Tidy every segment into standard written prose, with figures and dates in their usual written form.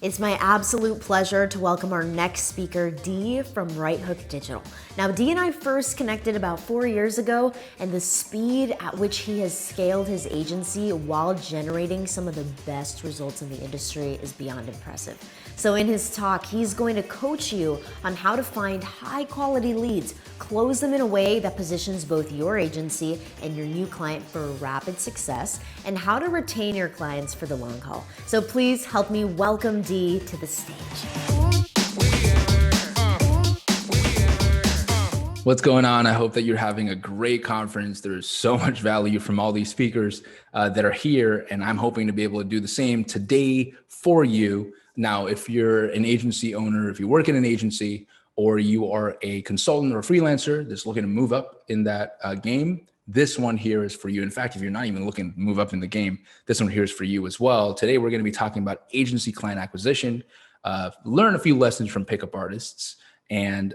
It's my absolute pleasure to welcome our next speaker, Dee from Right Hook Digital. Now, Dee and I first connected about 4 years ago, and the speed at which he has scaled his agency while generating some of the best results in the industry is beyond impressive. So in his talk, he's going to coach you on how to find high quality leads, close them in a way that positions both your agency and your new client for rapid success, and how to retain your clients for the long haul. So please help me welcome Dee to the stage. What's going on? I hope that you're having a great conference. There's so much value from all these speakers that are here, and I'm hoping to be able to do the same today for you. Now, if you're an agency owner, if you work in an agency, or you are a consultant or a freelancer that's looking to move up in that game, this one here is for you. In fact, if you're not even looking to move up in the game, this one here is for you as well. Today, we're going to be talking about agency client acquisition, learn a few lessons from pickup artists, and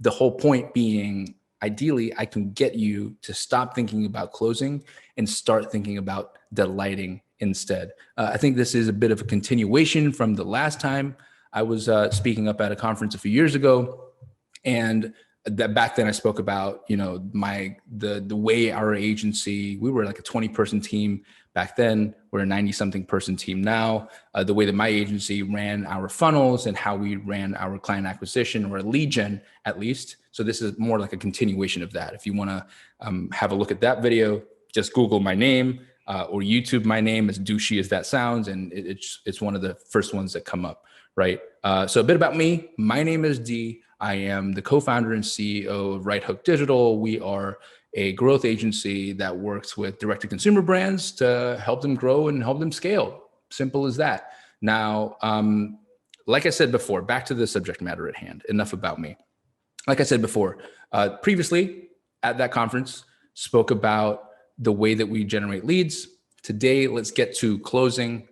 the whole point being, ideally, I can get you to stop thinking about closing and start thinking about delighting instead. I think this is a bit of a continuation from the last time I was speaking up at a conference a few years ago, and that back then I spoke about, the way our agency, we were like a 20-person team back then. We're a 90-something person team now. The way that my agency ran our funnels and how we ran our client acquisition, or lead gen at least. So this is more like a continuation of that. If you want to have a look at that video, just Google my name or YouTube my name, as douchey as that sounds, and it's one of the first ones that come up, right? So a bit about me. My name is Dee. I am the co-founder and CEO of Right Hook Digital. We are a growth agency that works with direct-to-consumer brands to help them grow and help them scale. Simple as that. Now, like I said before, back to the subject matter at hand. Enough about me. Like I said before, previously at that conference, spoke about the way that we generate leads. Today, let's get to closing,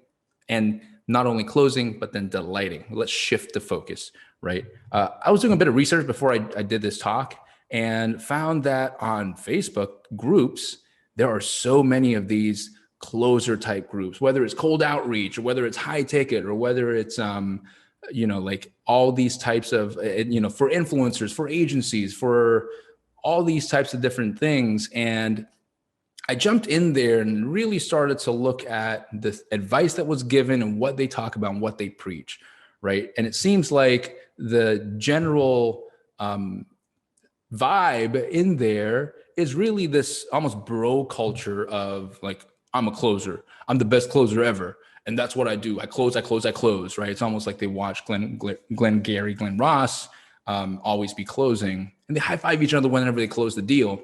and not only closing, but then delighting. Let's shift the focus, right? I was doing a bit of research before I did this talk, and found that on Facebook groups, there are so many of these closer type groups, whether it's cold outreach or whether it's high ticket or whether it's, like all these types of, for influencers, for agencies, for all these types of different things. And I jumped in there and really started to look at the advice that was given and what they talk about and what they preach, right? And it seems like the general vibe in there is really this almost bro culture of like, I'm a closer, I'm the best closer ever, and that's what I do. I close, right? It's almost like they watch Glenn Ross always be closing, and they high five each other whenever they close the deal.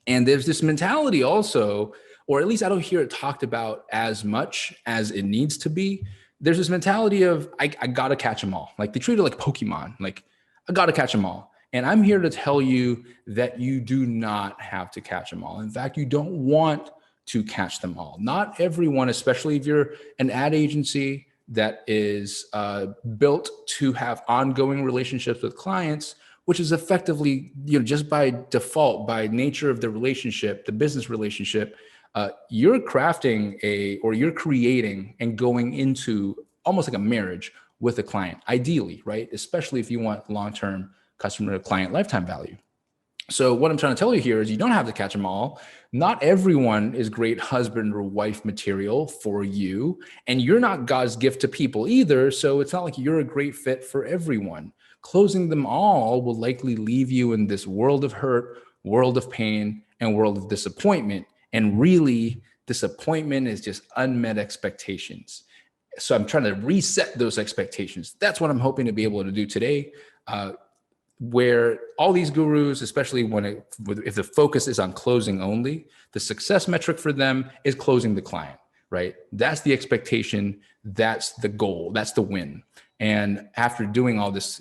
And there's this mentality also, or at least I don't hear it talked about as much as it needs to be. There's this mentality of, I gotta catch them all. Like they treat it like Pokemon, like I gotta catch them all. And I'm here to tell you that you do not have to catch them all. In fact, you don't want to catch them all. Not everyone, especially if you're an ad agency that is built to have ongoing relationships with clients, which is effectively, just by default, by nature of the relationship, the business relationship, you're you're creating and going into almost like a marriage with a client, ideally, right? Especially if you want long-term customer to client lifetime value. So what I'm trying to tell you here is you don't have to catch them all. Not everyone is great husband or wife material for you, and you're not God's gift to people either. So it's not like you're a great fit for everyone. Closing them all will likely leave you in this world of hurt, world of pain, and world of disappointment. And really, disappointment is just unmet expectations. So I'm trying to reset those expectations. That's what I'm hoping to be able to do today. Where all these gurus, especially if the focus is on closing only, the success metric for them is closing the client, right? That's the expectation. That's the goal. That's the win. And after doing all this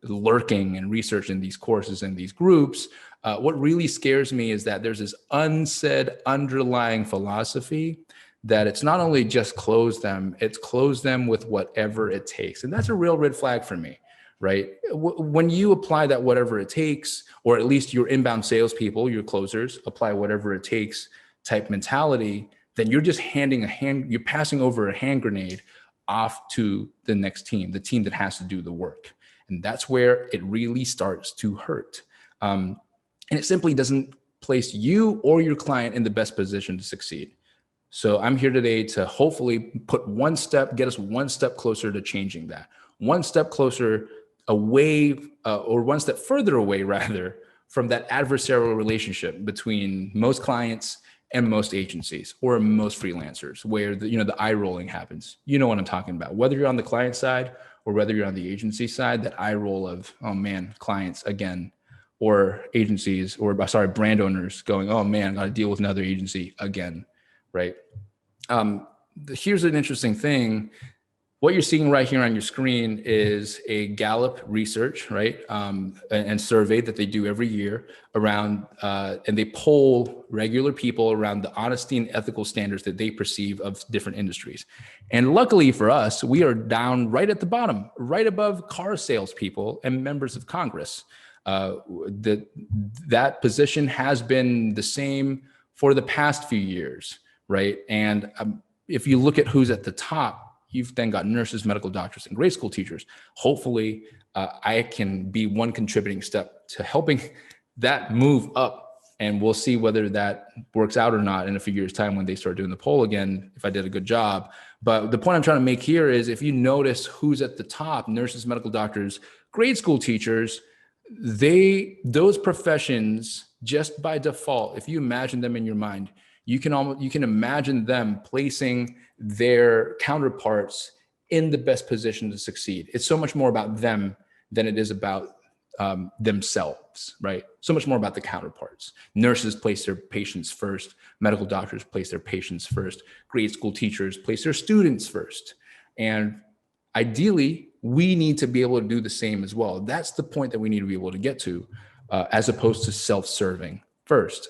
lurking and research in these courses and these groups, what really scares me is that there's this unsaid underlying philosophy that it's not only just close them, it's close them with whatever it takes. And that's a real red flag for me. Right? When you apply that whatever it takes, or at least your inbound salespeople, your closers, apply whatever it takes type mentality, then you're just you're passing over a hand grenade off to the next team, the team that has to do the work. And that's where it really starts to hurt. And it simply doesn't place you or your client in the best position to succeed. So I'm here today to hopefully get us one step closer to changing that, one step closer away, or one step further away rather, from that adversarial relationship between most clients and most agencies or most freelancers, where the eye rolling happens. You know what I'm talking about. Whether you're on the client side or whether you're on the agency side, that eye roll of, oh man, clients again, or agencies, or brand owners going, oh man, I got to deal with another agency again, right? Here's an interesting thing. What you're seeing right here on your screen is a Gallup research, right? And survey that they do every year around, and they poll regular people around the honesty and ethical standards that they perceive of different industries. And luckily for us, we are down right at the bottom, right above car salespeople and members of Congress. That position has been the same for the past few years, right? And if you look at who's at the top, you've then got nurses, medical doctors, and grade school teachers. Hopefully, I can be one contributing step to helping that move up. And we'll see whether that works out or not in a few years' time when they start doing the poll again, if I did a good job. But the point I'm trying to make here is, if you notice who's at the top, nurses, medical doctors, grade school teachers, those professions, just by default, if you imagine them in your mind, you can imagine them placing their counterparts in the best position to succeed. It's so much more about them than it is about themselves, right? So much more about the counterparts. Nurses place their patients first. Medical doctors place their patients first. Grade school teachers place their students first. And ideally, we need to be able to do the same as well. That's the point that we need to be able to get to, as opposed to self-serving first.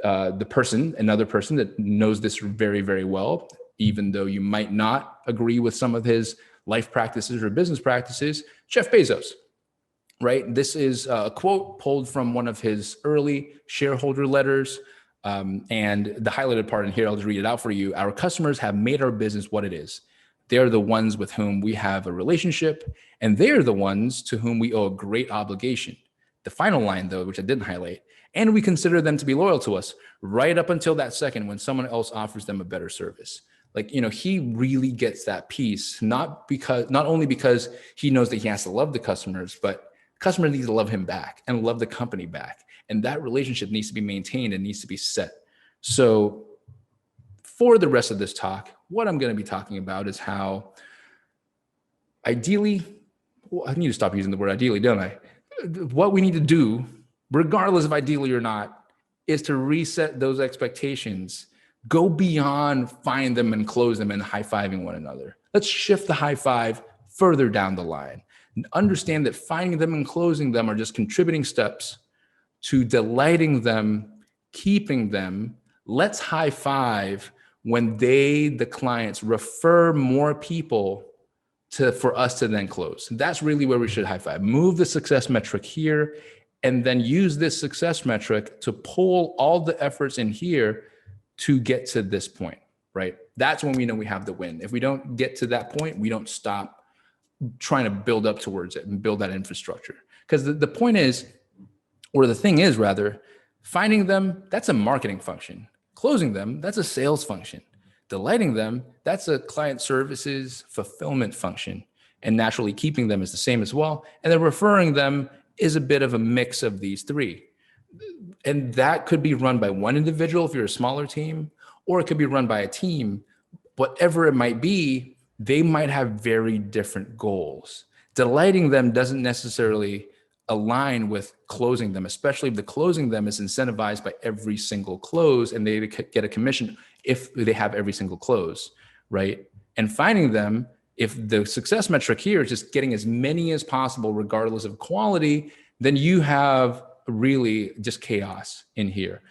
Another person that knows this very, very well, even though you might not agree with some of his life practices or business practices, Jeff Bezos, right? This is a quote pulled from one of his early shareholder letters. And the highlighted part in here, I'll just read it out for you. Our customers have made our business what it is. They're the ones with whom we have a relationship, and they're the ones to whom we owe a great obligation. The final line, though, which I didn't highlight, and we consider them to be loyal to us right up until that second when someone else offers them a better service. He really gets that piece, not only because he knows that he has to love the customers, but customers need to love him back and love the company back. And that relationship needs to be maintained and needs to be set. So for the rest of this talk, what I'm going to be talking about is how ideally, I need to stop using the word ideally, don't I? What we need to do, regardless of ideally or not, is to reset those expectations, go beyond find them and close them and high-fiving one another. Let's shift the high five further down the line. Understand that finding them and closing them are just contributing steps to delighting them, keeping them. Let's high five when the clients, refer more people for us to then close. That's really where we should high five. Move the success metric here, and then use this success metric to pull all the efforts in here to get to this point, right? That's when we know we have the win. If we don't get to that point, we don't stop trying to build up towards it and build that infrastructure. Because the point is, or the thing is rather, finding them, that's a marketing function. Closing them, that's a sales function. Delighting them, that's a client services fulfillment function. And naturally keeping them is the same as well. And then referring them is a bit of a mix of these three. And that could be run by one individual if you're a smaller team, or it could be run by a team. Whatever it might be, they might have very different goals. Delighting them doesn't necessarily align with closing them, especially if the closing them is incentivized by every single close and they get a commission if they have every single close, right? And finding them, if the success metric here is just getting as many as possible, regardless of quality, then you have really just chaos in here.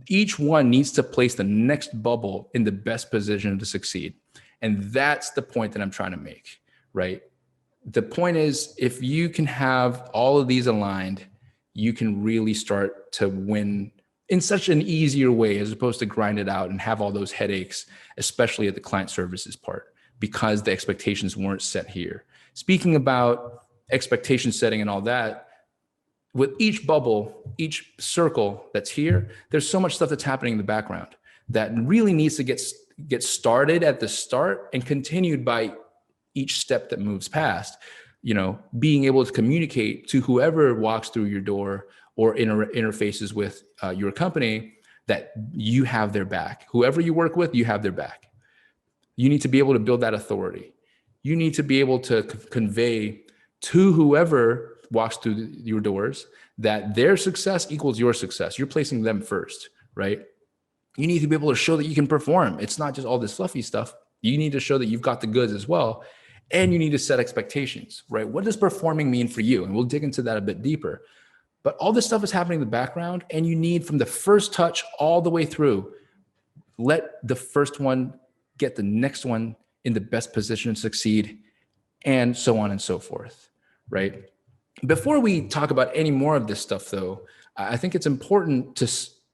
Each one needs to place the next bubble in the best position to succeed. And that's the point that I'm trying to make, right? The point is, if you can have all of these aligned, you can really start to win in such an easier way as opposed to grind it out and have all those headaches, especially at the client services part. because the expectations weren't set here. Speaking about expectation setting and all that, with each bubble, each circle that's here, there's so much stuff that's happening in the background that really needs to get started at the start and continued by each step that moves past. Being able to communicate to whoever walks through your door or interfaces with your company that you have their back. Whoever you work with, you have their back. You need to be able to build that authority. You need to be able to convey to whoever walks through your doors that their success equals your success. You're placing them first, right? You need to be able to show that you can perform. It's not just all this fluffy stuff. You need to show that you've got the goods as well. And you need to set expectations, right? What does performing mean for you? And we'll dig into that a bit deeper. But all this stuff is happening in the background, and you need, from the first touch all the way through, let the first one get the next one in the best position to succeed, and so on and so forth, right? Before we talk about any more of this stuff, though, I think it's important to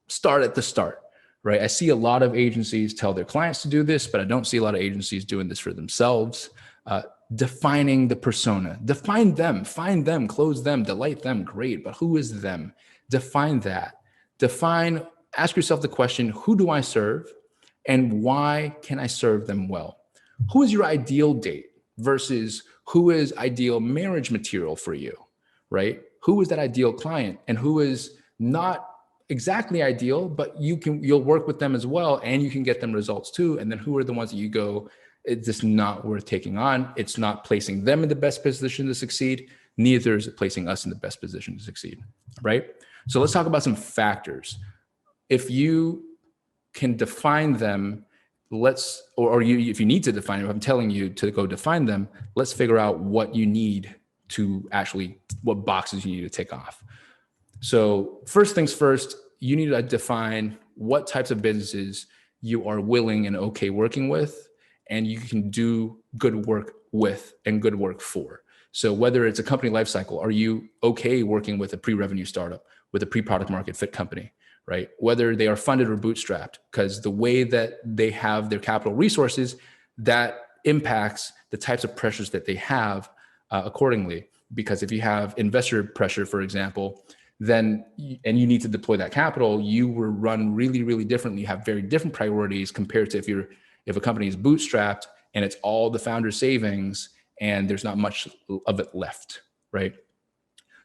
start at the start, right? I see a lot of agencies tell their clients to do this, but I don't see a lot of agencies doing this for themselves. Defining the persona, define them, find them, close them, delight them, great, but who is them? Define that. Ask yourself the question, who do I serve and why can I serve them well? Who is your ideal date versus who is ideal marriage material for you, right? Who is that ideal client and who is not exactly ideal, but you'll work with them as well and you can get them results too. And then who are the ones that you go, it's just not worth taking on. It's not placing them in the best position to succeed. Neither is it placing us in the best position to succeed, right? So let's talk about some factors. If you can define them, if you need to define them, I'm telling you to go define them, let's figure out what you need to actually, what boxes you need to take off. So first things first, you need to define what types of businesses you are willing and okay working with, and you can do good work with and good work for. So whether it's a company lifecycle, are you okay working with a pre-revenue startup, with a pre-product market fit company, right? Whether they are funded or bootstrapped, because the way that they have their capital resources, that impacts the types of pressures that they have accordingly. Because if you have investor pressure, for example, and you need to deploy that capital, you will run really, really differently. You have very different priorities compared to if a company is bootstrapped and it's all the founder's savings and there's not much of it left, right?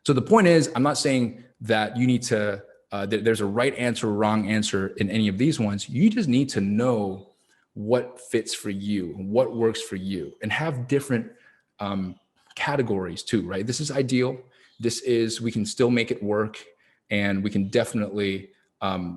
So the point is, I'm not saying that you need to, there's a right answer or wrong answer in any of these ones. You just need to know what fits for you, what works for you, and have different categories too, right? This is ideal. We can still make it work, and we can definitely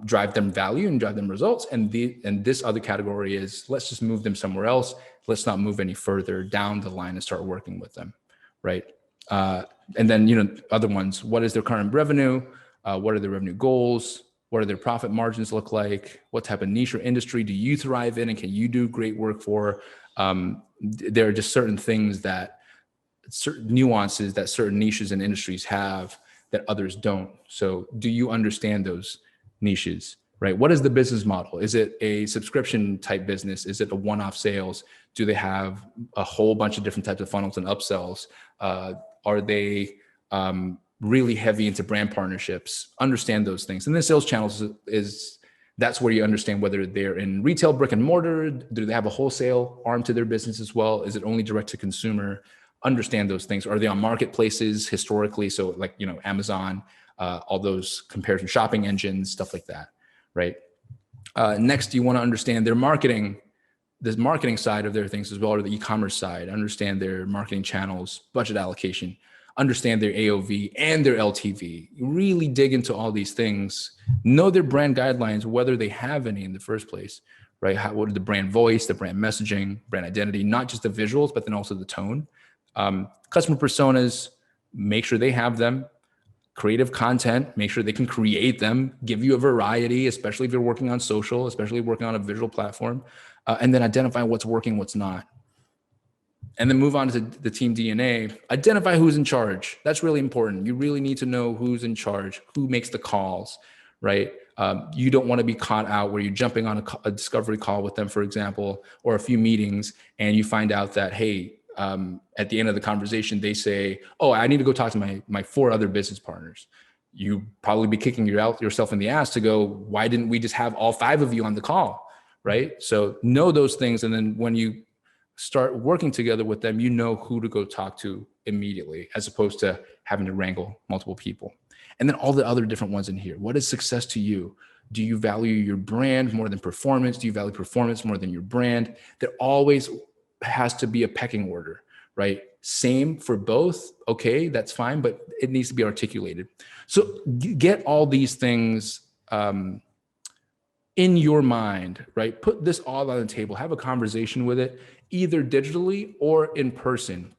drive them value and drive them results. And this other category is, let's just move them somewhere else. Let's not move any further down the line and start working with them, right? And then, other ones, what is their current revenue? What are their revenue goals? What do their profit margins look like? What type of niche or industry do you thrive in and can you do great work for? There are just certain things certain nuances that certain niches and industries have that others don't. So do you understand those niches, right? What is the business model? Is it a subscription type business? Is it a one-off sales? Do they have a whole bunch of different types of funnels and upsells? Are they really heavy into brand partnerships? Understand those things. And then sales channels that's where you understand whether they're in retail, brick and mortar. Do they have a wholesale arm to their business as well? Is it only direct to consumer? Understand those things. Are they on marketplaces historically? So like, Amazon, all those comparison shopping engines, stuff like that, right? Next, you want to understand their marketing, the marketing side of their things as well, or the e-commerce side. Understand their marketing channels, budget allocation, understand their AOV and their LTV. Really dig into all these things. Know their brand guidelines, whether they have any in the first place, right? What are the brand voice, the brand messaging, brand identity, not just the visuals, but then also the tone. Customer personas, make sure they have them. Creative content, make sure they can create them, give you a variety, especially if you're working on social, especially working on a visual platform, and then identify what's working, what's not. And then move on to the team DNA. Identify who's in charge. That's really important. You really need to know who's in charge, who makes the calls, right? You don't want to be caught out where you're jumping on a discovery call with them, for example, or a few meetings, and you find out that, hey, at the end of the conversation, they say, oh, I need to go talk to my 4 other business partners. You probably be kicking yourself in the ass to go, why didn't we just have all 5 of you on the call, right? So know those things. And then when you start working together with them, you know who to go talk to immediately, as opposed to having to wrangle multiple people. And then all the other different ones in here. What is success to you? Do you value your brand more than performance? Do you value performance more than your brand? There always has to be a pecking order, right? Same for both. Okay, that's fine, but it needs to be articulated. So get all these things in your mind, right? Put this all on the table, have a conversation with it, either digitally or in person.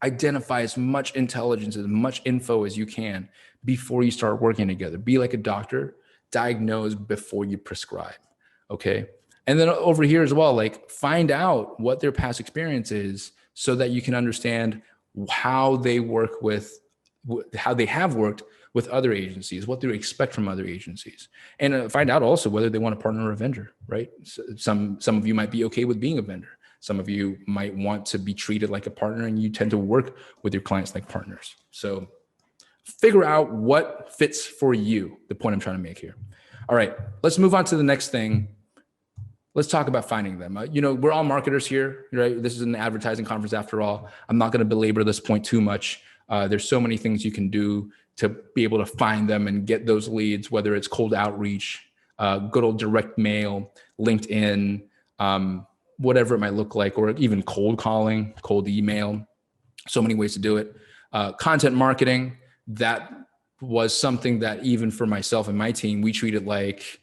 Identify as much intelligence, as much info as you can before you start working together. Be like a doctor, diagnose before you prescribe, okay? And then over here as well, like find out what their past experience is so that you can understand how they work with, how they have worked with other agencies, what they expect from other agencies, and find out also whether they want to partner or a vendor, right? So some of you might be okay with being a vendor. Some of you might want to be treated like a partner, and you tend to work with your clients like partners. So figure out what fits for you, the point I'm trying to make here. All right, let's move on to the next thing. Let's talk about finding them. We're all marketers here, right? This is an advertising conference after all. I'm not going to belabor this point too much. There's so many things you can do to be able to find them and get those leads, whether it's cold outreach, good old direct mail, LinkedIn, whatever it might look like, or even cold calling, cold email. So many ways to do it. Content marketing, that was something that even for myself and my team, we treat it like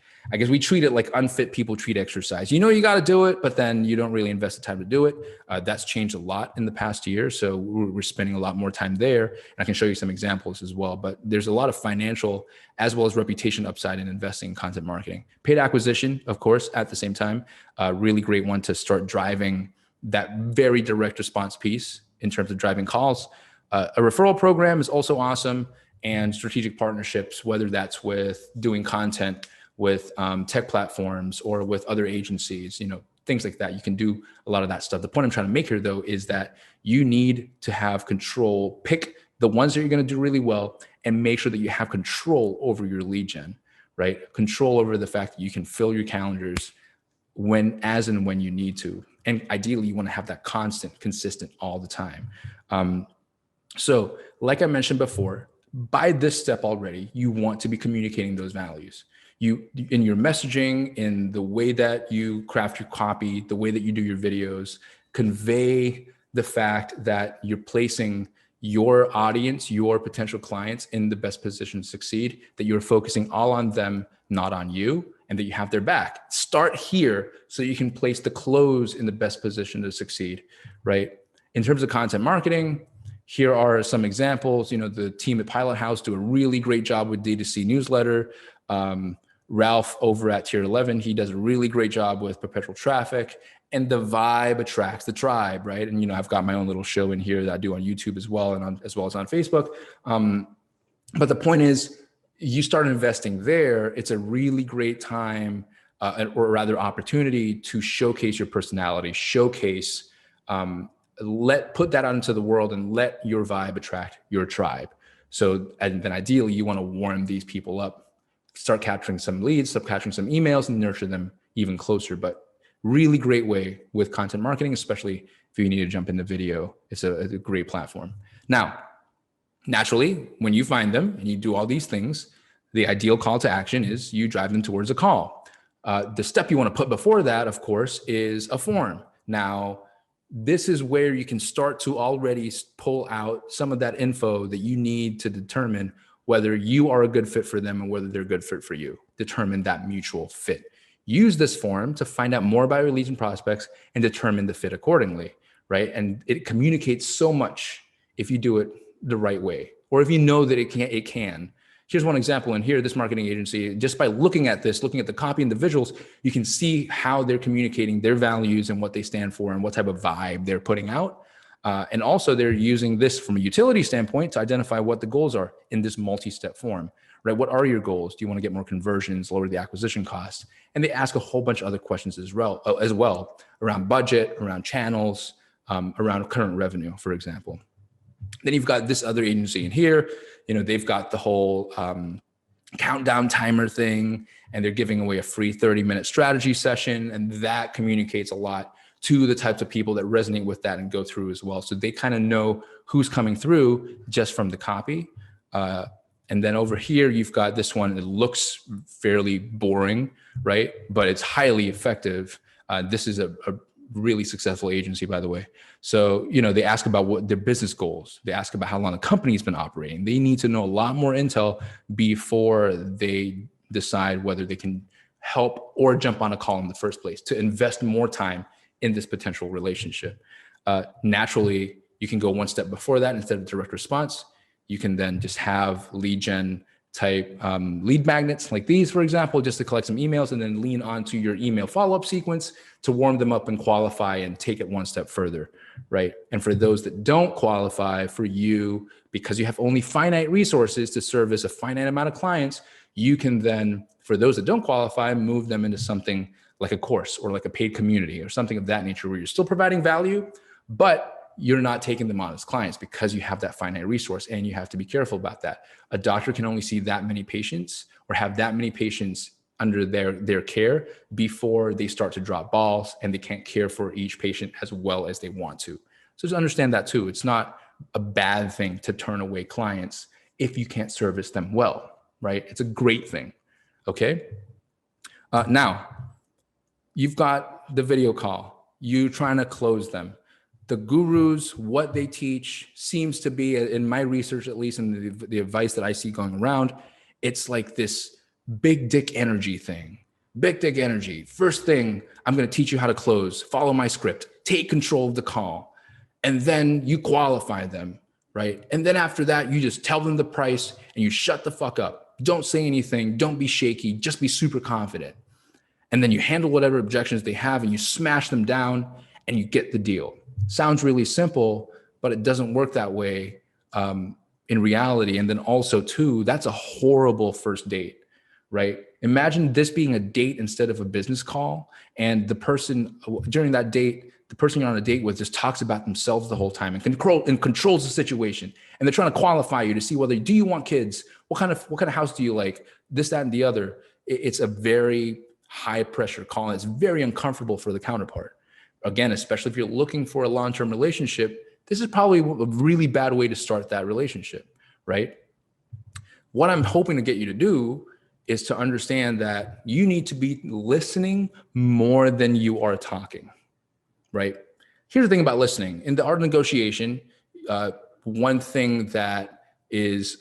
unfit people treat exercise. You got to do it, but then you don't really invest the time to do it. That's changed a lot in the past year. So we're spending a lot more time there. And I can show you some examples as well, but there's a lot of financial as well as reputation upside in investing in content marketing. Paid acquisition, of course, at the same time, a really great one to start driving that very direct response piece in terms of driving calls. A referral program is also awesome, and strategic partnerships, whether that's with doing content with tech platforms or with other agencies, things like that. You can do a lot of that stuff. The point I'm trying to make here, though, is that you need to have control. Pick the ones that you're going to do really well and make sure that you have control over your lead gen, right? Control over the fact that you can fill your calendars as and when you need to. And ideally, you want to have that consistent all the time. So like I mentioned before, by this step already, you want to be communicating those values. You, in your messaging, in the way that you craft your copy, the way that you do your videos, convey the fact that you're placing your audience, your potential clients in the best position to succeed, that you're focusing all on them, not on you, and that you have their back. Start here so you can place the close in the best position to succeed, right? In terms of content marketing, here are some examples. The team at Pilot House do a really great job with D2C newsletter. Ralph over at Tier 11, he does a really great job with perpetual traffic, and the vibe attracts the tribe, right? And, I've got my own little show in here that I do on YouTube as well, and as well as on Facebook. But the point is, you start investing there, it's a really great time, or rather opportunity to showcase your personality, put that out into the world and let your vibe attract your tribe. So, and then ideally you want to warm these people up, start capturing some leads, start capturing some emails, and nurture them even closer. But really great way with content marketing, especially if you need to jump into video. It's a great platform. Now, naturally, when you find them and you do all these things, the ideal call to action is you drive them towards a call. The step you want to put before that, of course, is a form. Now, this is where you can start to already pull out some of that info that you need to determine whether you are a good fit for them and whether they're a good fit for you. Determine that mutual fit. Use this form to find out more about your leads and prospects and determine the fit accordingly, right? And it communicates so much if you do it the right way, or if you know that it can. Here's one example in here, this marketing agency, just by looking at the copy and the visuals, you can see how they're communicating their values and what they stand for and what type of vibe they're putting out. And also they're using this from a utility standpoint to identify what the goals are in this multi-step form. right? What are your goals? Do you want to get more conversions, lower the acquisition costs? And they ask a whole bunch of other questions as well around budget, around channels, around current revenue, for example. Then you've got this other agency in here, they've got the whole countdown timer thing, and they're giving away a free 30-minute strategy session. And that communicates a lot to the types of people that resonate with that and go through as well. So they kind of know who's coming through just from the copy. And then over here, you've got this one that looks fairly boring, right? But it's highly effective. This is a really successful agency, by the way. So, they ask about what their business goals. They ask about how long the company's been operating. They need to know a lot more intel before they decide whether they can help or jump on a call in the first place to invest more time in this potential relationship. Naturally, you can go one step before that. Instead of direct response, you can then just have lead gen type lead magnets like these, for example, just to collect some emails, and then lean onto your email follow-up sequence to warm them up and qualify and take it one step further, right? And for those that don't qualify for you, because you have only finite resources to service a finite amount of clients, you can then, for those that don't qualify, move them into something like a course or like a paid community or something of that nature, where you're still providing value, but you're not taking them on as clients because you have that finite resource, and you have to be careful about that. A doctor can only see that many patients or have that many patients under their care before they start to drop balls, and they can't care for each patient as well as they want to. So just understand that too. It's not a bad thing to turn away clients if you can't service them well, right? It's a great thing, okay? Now, you've got the video call. You trying to close them. The gurus, what they teach seems to be, in my research at least, and the advice that I see going around, it's like this big dick energy thing. Big dick energy. First thing, I'm going to teach you how to close. Follow my script. Take control of the call. And then you qualify them, right? And then after that, you just tell them the price and you shut the fuck up. Don't say anything. Don't be shaky. Just be super confident. And then you handle whatever objections they have and you smash them down and you get the deal. Sounds really simple, but it doesn't work that way in reality. And then also too, that's a horrible first date, right? Imagine this being a date instead of a business call. And the person during that date, the person you're on a date with just talks about themselves the whole time and controls the situation. And they're trying to qualify you to see whether, do you want kids? What kind of house do you like? This, that, and the other. It's a very high pressure call. And it's very uncomfortable for the counterpart. Again, especially if you're looking for a long-term relationship, this is probably a really bad way to start that relationship, right? What I'm hoping to get you to do is to understand that you need to be listening more than you are talking, right? Here's the thing about listening. In the art of negotiation, one thing that is,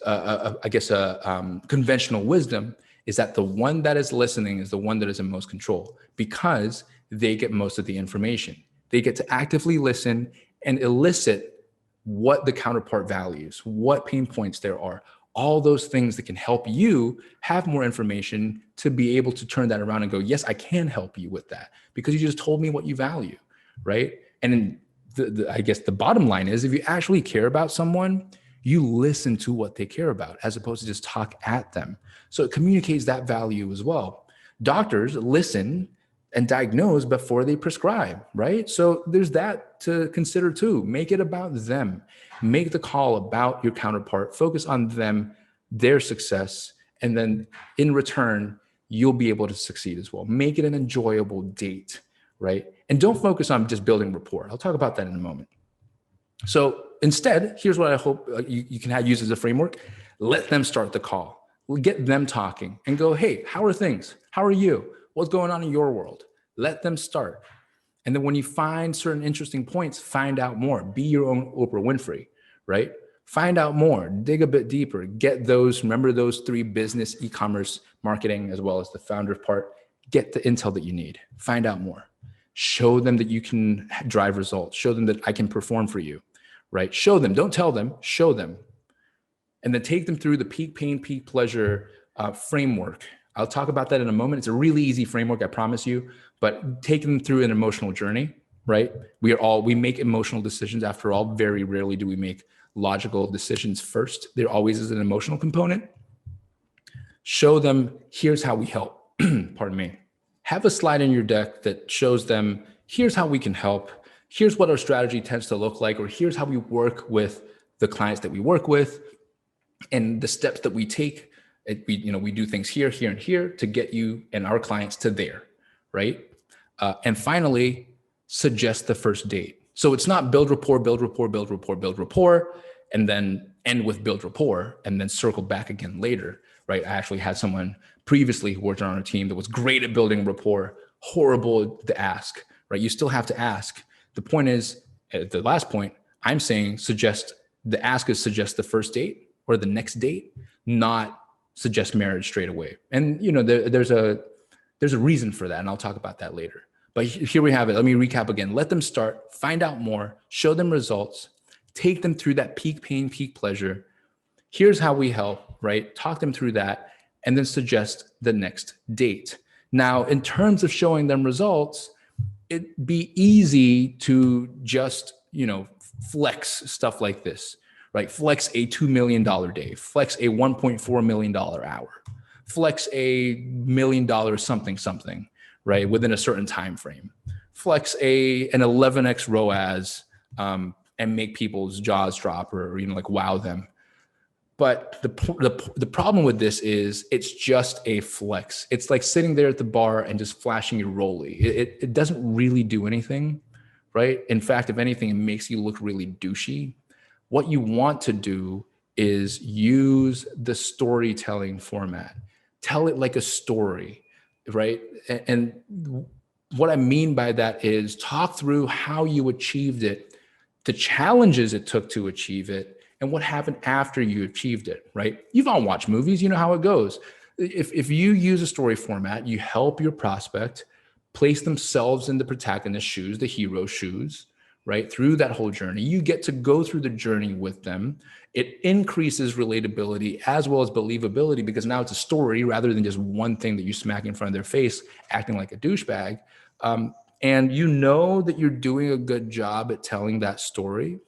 conventional wisdom is that the one that is listening is the one that is in most control, because they get most of the information. They get to actively listen and elicit what the counterpart values, what pain points there are, all those things that can help you have more information to be able to turn that around and go, yes, I can help you with that because you just told me what you value, right? And I guess the bottom line is, if you actually care about someone, you listen to what they care about as opposed to just talk at them. So it communicates that value as well. Doctors listen and diagnose before they prescribe, right? So there's that to consider too. Make it about them. Make the call about your counterpart. Focus on them, their success, and then in return, you'll be able to succeed as well. Make it an enjoyable date, right? And don't focus on just building rapport. I'll talk about that in a moment. So instead, here's what I hope you can use as a framework. Let them start the call. Get them talking and go, hey, how are things? How are you? What's going on in your world? Let them start. And then when you find certain interesting points, find out more. Be your own Oprah Winfrey, right? Find out more, dig a bit deeper, get those, remember those 3 business, e-commerce, marketing, as well as the founder part. Get the intel that you need. Find out more. Show them that you can drive results. Show them that I can perform for you, right? Show them, don't tell them, show them. And then take them through the peak pain, peak pleasure framework. I'll talk about that in a moment. It's a really easy framework, I promise you, but take them through an emotional journey, right? We make emotional decisions after all. Very rarely do we make logical decisions first. There always is an emotional component. show them, here's how we help. Pardon me. Have a slide in your deck that shows them, here's how we can help. Here's what our strategy tends to look like, or here's how we work with the clients that we work with and the steps that we take. We do things here, here, and here to get you and our clients to there, right? And finally, suggest the first date. So it's not build rapport, build rapport, build rapport, build rapport, and then end with build rapport and then circle back again later, right? I actually had someone previously who worked on our team that was great at building rapport, horrible to ask, right? You still have to ask. The point is, at the last point, I'm saying suggest the first date or the next date, not suggest marriage straight away. And there's a reason for that, and I'll talk about that later. But here we have it. Let me recap again. Let them start, find out more, show them results, take them through that peak pain, peak pleasure. Here's how we help, right? Talk them through that, and then suggest the next date. Now, in terms of showing them results, it'd be easy to just, flex stuff like this, right? Flex a $2 million day, flex a $1.4 million hour, flex a $1 million something, right? Within a certain time frame, flex an 11x ROAS, and make people's jaws drop or wow them. But the problem with this is it's just a flex. It's like sitting there at the bar and just flashing your rollie. It doesn't really do anything, right? In fact, if anything, it makes you look really douchey. What you want to do is use the storytelling format. Tell it like a story, right? And what I mean by that is talk through how you achieved it, the challenges it took to achieve it, and what happened after you achieved it, right? You've all watched movies, you know how it goes. If you use a story format, you help your prospect place themselves in the protagonist's shoes, the hero's shoes, right? Through that whole journey, you get to go through the journey with them. It increases relatability as well as believability because now it's a story rather than just one thing that you smack in front of their face, acting like a douchebag. And you know that you're doing a good job at telling that story,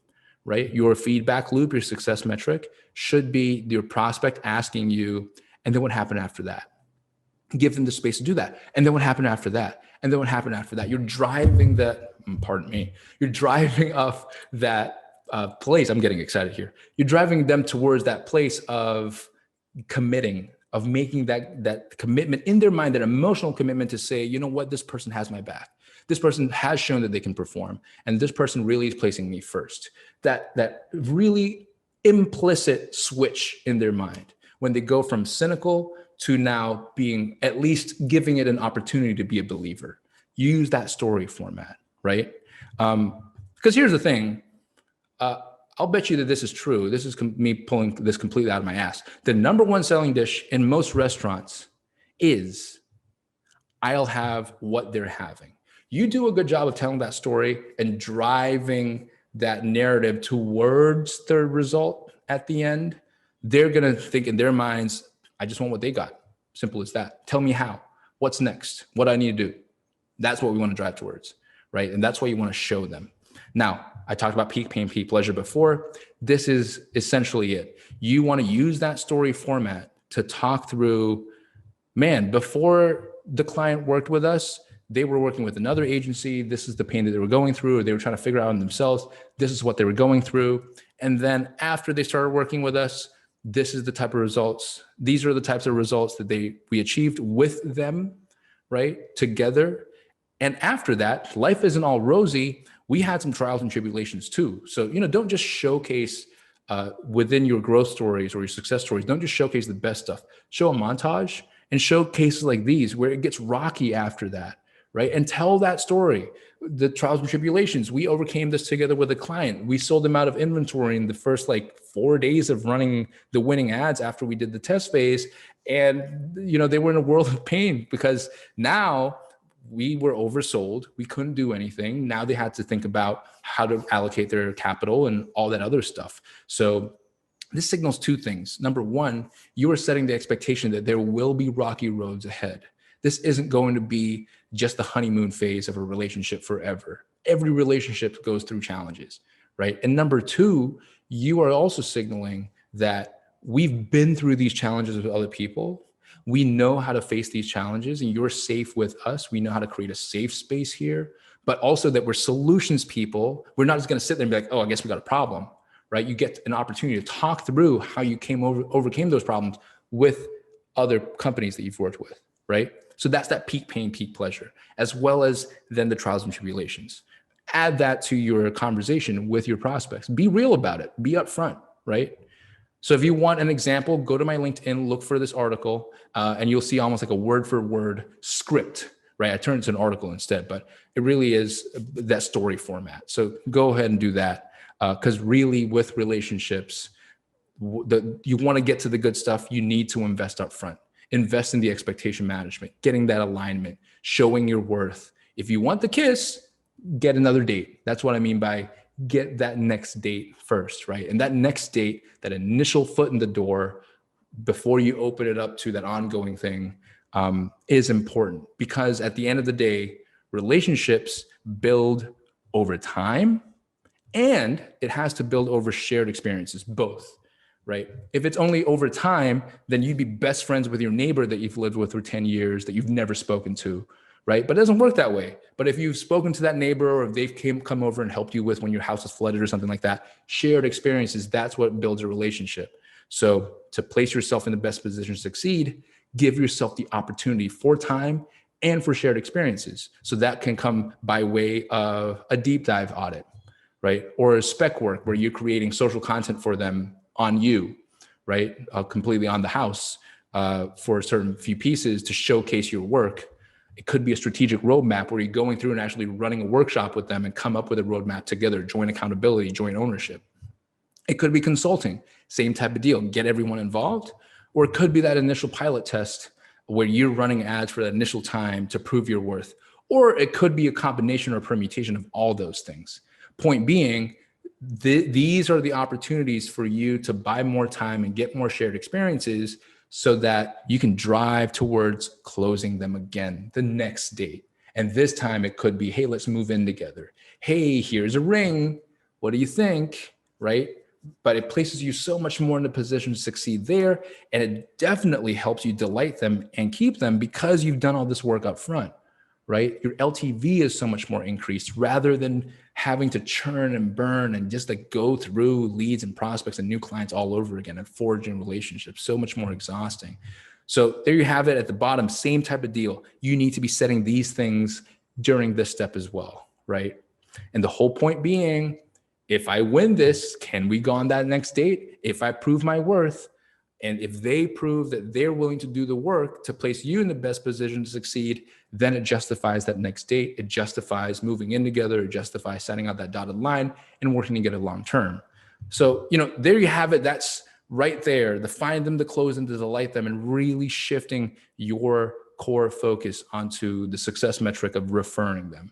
right? Your feedback loop, your success metric should be your prospect asking you, and then what happened after that? Give them the space to do that. And then what happened after that? And then what happened after that? You're driving you're driving up that place. I'm getting excited here. You're driving them towards that place of committing, of making that commitment in their mind, that emotional commitment to say, you know what, this person has my back. This person has shown that they can perform. And this person really is placing me first. That really implicit switch in their mind when they go from cynical to now being at least giving it an opportunity to be a believer. Use that story format, right? Because here's the thing. I'll bet you that this is true. This is me pulling this completely out of my ass. The number one selling dish in most restaurants is, I'll have what they're having. You do a good job of telling that story and driving that narrative towards the result at the end, they're going to think in their minds, I just want what they got. Simple as that. Tell me how. What's next? What I need to do. That's what we want to drive towards, right? And that's what you want to show them. Now, I talked about peak pain, peak pleasure before. This is essentially it. You want to use that story format to talk through, man, before the client worked with us, they were working with another agency. This is the pain that they were going through, or they were trying to figure out on themselves. This is what they were going through. And then after they started working with us, this is the type of results. These are the types of results that we achieved with them, right? Together. And after that, life isn't all rosy. We had some trials and tribulations too. So, don't just showcase within your growth stories or your success stories. Don't just showcase the best stuff. Show a montage and show cases like these where it gets rocky after that, right? And tell that story. The trials and tribulations. We overcame this together with a client. We sold them out of inventory in the first 4 days of running the winning ads after we did the test phase. And, they were in a world of pain because now we were oversold. We couldn't do anything. Now they had to think about how to allocate their capital and all that other stuff. So this signals two things. Number one, you are setting the expectation that there will be rocky roads ahead. This isn't going to be just the honeymoon phase of a relationship forever. Every relationship goes through challenges, right? And number two, you are also signaling that we've been through these challenges with other people. We know how to face these challenges, and you're safe with us. We know how to create a safe space here, but also that we're solutions people. We're not just going to sit there and be like, oh, I guess we got a problem, right? You get an opportunity to talk through how you overcame those problems with other companies that you've worked with, right? So that's that peak pain, peak pleasure, as well as then the trials and tribulations. Add that to your conversation with your prospects. Be real about it. Be upfront, right? So if you want an example, go to my LinkedIn, look for this article, and you'll see almost like a word for word script, right? I turned it to an article instead, but it really is that story format. So go ahead and do that, because really with relationships, you want to get to the good stuff, you need to invest up front. Invest in the expectation management, getting that alignment, showing your worth. If you want the kiss, get another date. That's what I mean by get that next date first, right? And that next date, that initial foot in the door before you open it up to that ongoing thing, is important, because at the end of the day, relationships build over time, and it has to build over shared experiences, both, right? If it's only over time, then you'd be best friends with your neighbor that you've lived with for 10 years that you've never spoken to, right? But it doesn't work that way. But if you've spoken to that neighbor, or if they've come over and helped you with when your house was flooded or something like that, shared experiences, that's what builds a relationship. So to place yourself in the best position to succeed, give yourself the opportunity for time and for shared experiences. So that can come by way of a deep dive audit, right? Or a spec work where you're creating social content for them on you, right? Completely on the house, for a certain few pieces to showcase your work. It could be a strategic roadmap where you're going through and actually running a workshop with them and come up with a roadmap together, joint accountability, joint ownership. It could be consulting, same type of deal, get everyone involved. Or it could be that initial pilot test where you're running ads for that initial time to prove your worth. Or it could be a combination or permutation of all those things. Point being, these are the opportunities for you to buy more time and get more shared experiences so that you can drive towards closing them again the next date. And this time it could be, hey, let's move in together. Hey, here's a ring. What do you think? Right? But it places you so much more in a position to succeed there. And it definitely helps you delight them and keep them because you've done all this work up front, right? Your LTV is so much more increased rather than having to churn and burn and just like go through leads and prospects and new clients all over again and forging relationships. So much more exhausting. So there you have it at the bottom, same type of deal. You need to be setting these things during this step as well, right? And the whole point being, if I win this, can we go on that next date? If I prove my worth, and if they prove that they're willing to do the work to place you in the best position to succeed, then it justifies that next date. It justifies moving in together. It justifies setting out that dotted line and working together long term. So, there you have it. That's right there. The find them, the close them, to delight them, and really shifting your core focus onto the success metric of referring them.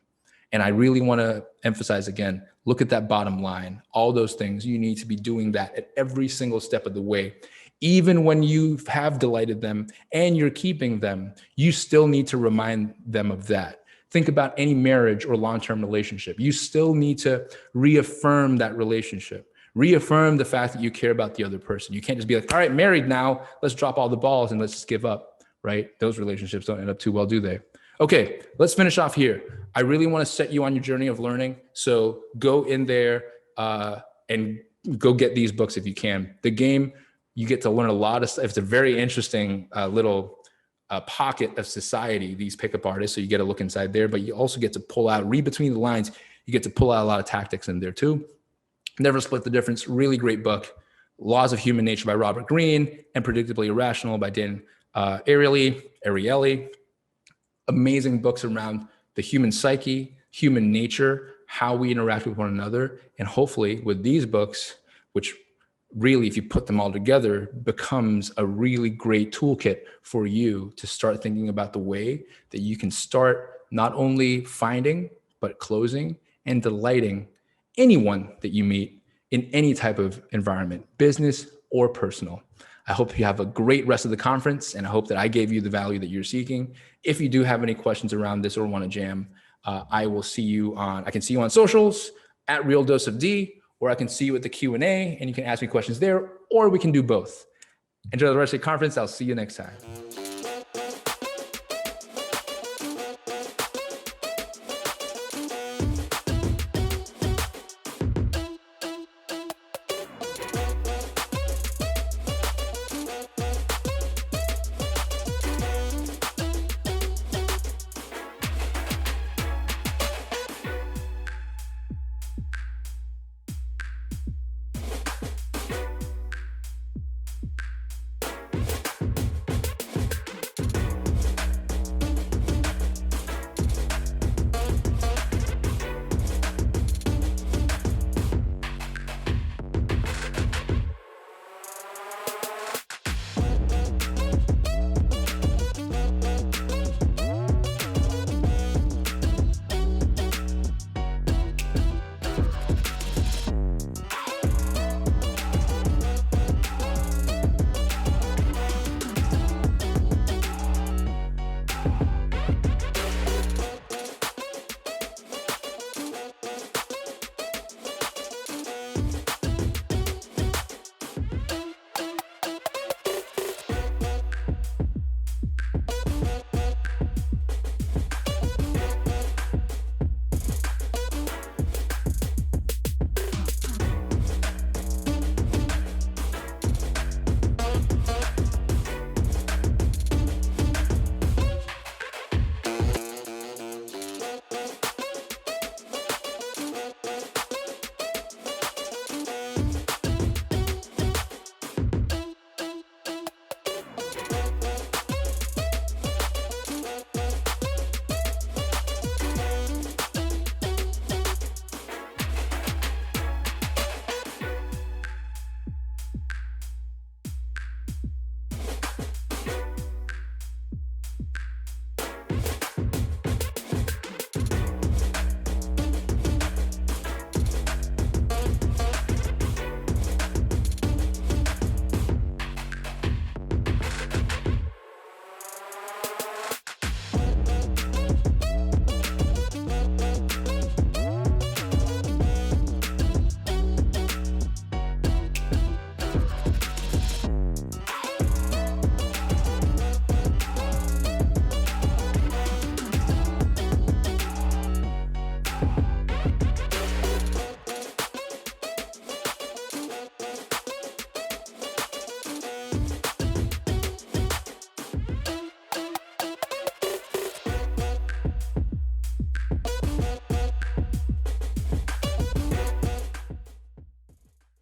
And I really want to emphasize again, look at that bottom line, all those things. You need to be doing that at every single step of the way. Even when you have delighted them and you're keeping them, you still need to remind them of that. Think about any marriage or long-term relationship. You still need to reaffirm that relationship. Reaffirm the fact that you care about the other person. You can't just be like, all right, married now, let's drop all the balls and let's just give up, right? Those relationships don't end up too well, do they? Okay, let's finish off here. I really want to set you on your journey of learning. So go in there and go get these books if you can. The game, you get to learn a lot of stuff. It's a very interesting little pocket of society, these pickup artists. So you get a look inside there, but you also get to pull out, read between the lines. You get to pull out a lot of tactics in there too. Never Split the Difference, really great book. Laws of Human Nature by Robert Greene and Predictably Irrational by Dan Ariely. Amazing books around the human psyche, human nature, how we interact with one another. And hopefully with these books, which really, if you put them all together, becomes a really great toolkit for you to start thinking about the way that you can start not only finding, but closing and delighting anyone that you meet in any type of environment, business or personal. I hope you have a great rest of the conference, and I hope that I gave you the value that you're seeking. If you do have any questions around this or want to jam, I can see you on socials at Real Dose of D, or I can see you at the Q&A and you can ask me questions there, or we can do both. Enjoy the rest of the conference. I'll see you next time.